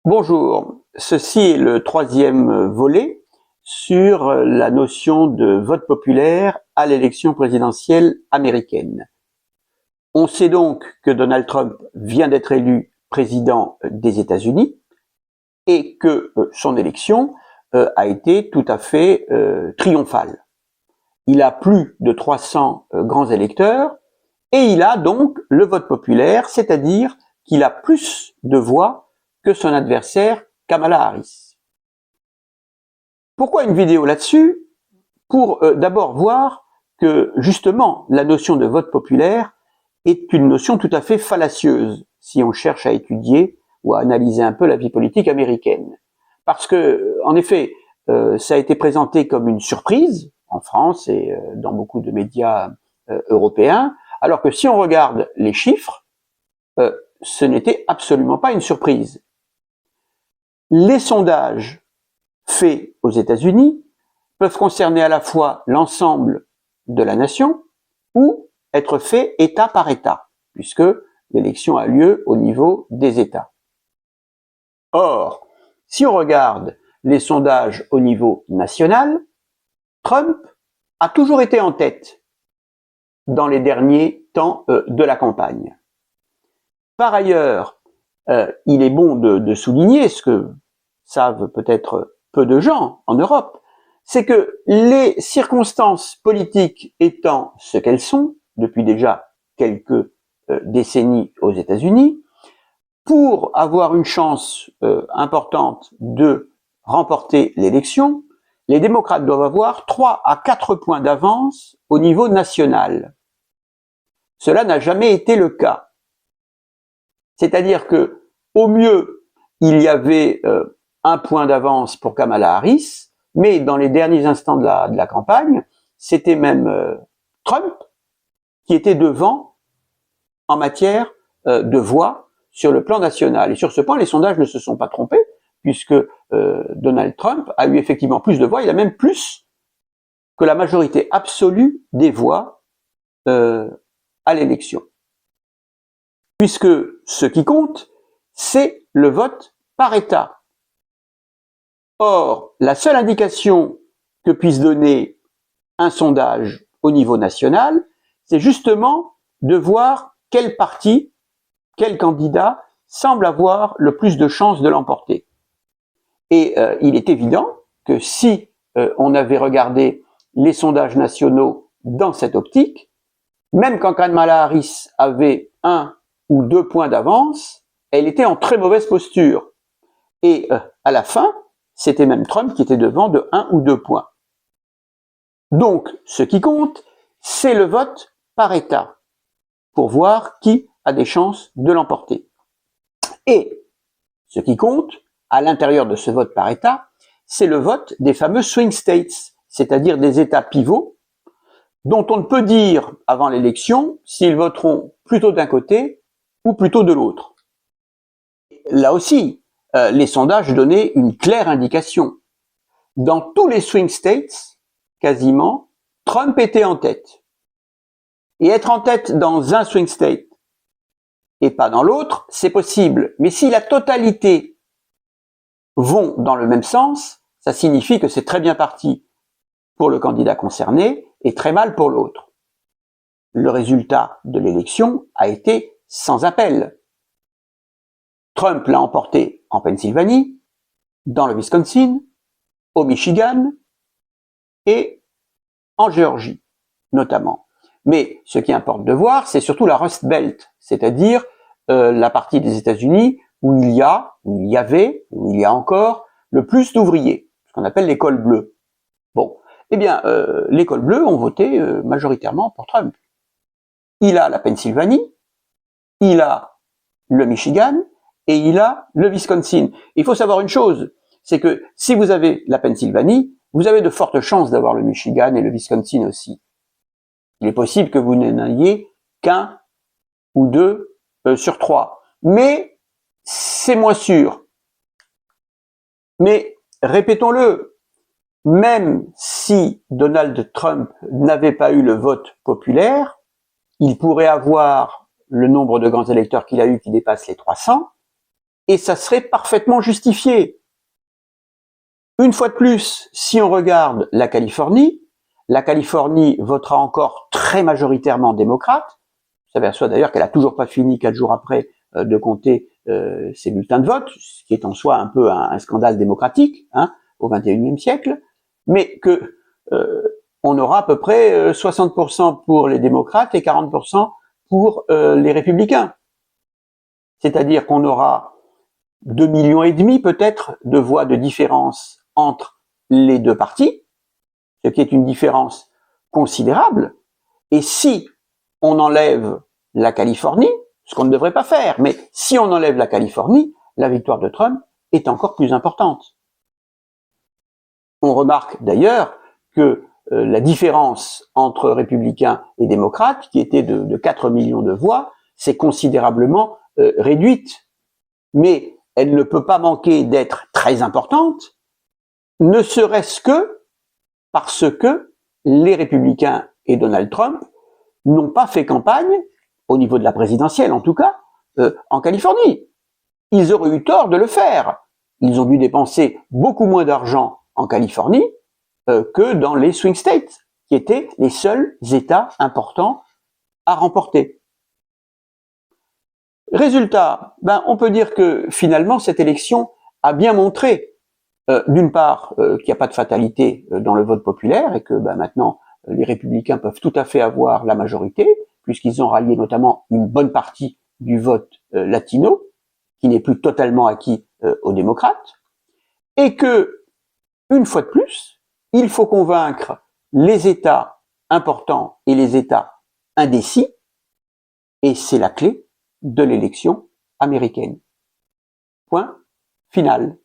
Bonjour, ceci est le troisième volet sur la notion de vote populaire à l'élection présidentielle américaine. On sait donc que Donald Trump vient d'être élu président des États-Unis et que son élection a été tout à fait triomphale. Il a plus de 300 grands électeurs et il a donc le vote populaire, c'est-à-dire qu'il a plus de voix que son adversaire Kamala Harris. Pourquoi une vidéo là-dessus? Pour d'abord voir que justement la notion de vote populaire est une notion tout à fait fallacieuse si on cherche à étudier ou à analyser un peu la vie politique américaine. Parce que, en effet, ça a été présenté comme une surprise en France et dans beaucoup de médias européens, alors que si on regarde les chiffres, ce n'était absolument pas une surprise. Les sondages faits aux États-Unis peuvent concerner à la fois l'ensemble de la nation ou être faits État par État, puisque l'élection a lieu au niveau des États. Or, si on regarde les sondages au niveau national, Trump a toujours été en tête dans les derniers temps de la campagne. Par ailleurs, il est bon de souligner, ce que savent peut-être peu de gens en Europe, c'est que les circonstances politiques étant ce qu'elles sont, depuis déjà quelques décennies aux États-Unis, pour avoir une chance importante de remporter l'élection, les démocrates doivent avoir 3 à 4 points d'avance au niveau national. Cela n'a jamais été le cas. C'est-à-dire que, au mieux, il y avait un point d'avance pour Kamala Harris, mais dans les derniers instants de la campagne, c'était même Trump qui était devant en matière de voix sur le plan national. Et sur ce point, les sondages ne se sont pas trompés, puisque Donald Trump a eu effectivement plus de voix, il a même plus que la majorité absolue des voix à l'élection. Puisque ce qui compte, c'est le vote par État. Or, la seule indication que puisse donner un sondage au niveau national, c'est justement de voir quel parti, quel candidat semble avoir le plus de chances de l'emporter. Et il est évident que si on avait regardé les sondages nationaux dans cette optique, même quand Kamala Harris avait 1 ou 2 points d'avance, elle était en très mauvaise posture. Et à la fin, c'était même Trump qui était devant de 1 ou 2 points. Donc, ce qui compte, c'est le vote par État, pour voir qui a des chances de l'emporter. Et ce qui compte, à l'intérieur de ce vote par État, c'est le vote des fameux swing states, c'est-à-dire des États pivots, dont on ne peut dire avant l'élection s'ils voteront plutôt d'un côté ou plutôt de l'autre. Là aussi, les sondages donnaient une claire indication. Dans tous les swing states, quasiment, Trump était en tête. Et être en tête dans un swing state et pas dans l'autre, c'est possible. Mais si la totalité vont dans le même sens, ça signifie que c'est très bien parti pour le candidat concerné et très mal pour l'autre. Le résultat de l'élection a été sans appel. Trump l'a emporté en Pennsylvanie, dans le Wisconsin, au Michigan et en Géorgie, notamment. Mais ce qui importe de voir, c'est surtout la Rust Belt, c'est-à-dire la partie des États-Unis où il y a encore le plus d'ouvriers, ce qu'on appelle les cols bleus. Bon, eh bien, les cols bleus ont voté majoritairement pour Trump. Il a la Pennsylvanie, il a le Michigan et il a le Wisconsin. Il faut savoir une chose, c'est que si vous avez la Pennsylvanie, vous avez de fortes chances d'avoir le Michigan et le Wisconsin aussi. Il est possible que vous n'en ayez qu'un ou deux sur 3. Mais c'est moins sûr. Mais répétons-le, même si Donald Trump n'avait pas eu le vote populaire, il pourrait avoir le nombre de grands électeurs qu'il a eu qui dépasse les 300, et ça serait parfaitement justifié. Une fois de plus, si on regarde la Californie votera encore très majoritairement démocrate. On s'aperçoit d'ailleurs qu'elle a toujours pas fini 4 jours après de compter ses bulletins de vote, ce qui est en soi un peu un scandale démocratique au XXIe siècle, mais que on aura à peu près 60% pour les démocrates et 40% pour les républicains. C'est-à-dire qu'on aura 2,5 millions peut-être de voix de différence entre les deux partis, ce qui est une différence considérable. Et si on enlève la Californie, ce qu'on ne devrait pas faire, mais si on enlève la Californie, la victoire de Trump est encore plus importante. On remarque d'ailleurs que la différence entre républicains et démocrates, qui était de 4 millions de voix, s'est considérablement réduite. Mais elle ne peut pas manquer d'être très importante, ne serait-ce que parce que les républicains et Donald Trump n'ont pas fait campagne, au niveau de la présidentielle en tout cas, en Californie. Ils auraient eu tort de le faire. Ils ont dû dépenser beaucoup moins d'argent en Californie que dans les swing states, qui étaient les seuls États importants à remporter. Résultat, on peut dire que finalement cette élection a bien montré, d'une part, qu'il n'y a pas de fatalité dans le vote populaire et que maintenant les républicains peuvent tout à fait avoir la majorité, puisqu'ils ont rallié notamment une bonne partie du vote latino, qui n'est plus totalement acquis aux démocrates, et que, une fois de plus, il faut convaincre les États importants et les États indécis, et c'est la clé de l'élection américaine. Point final.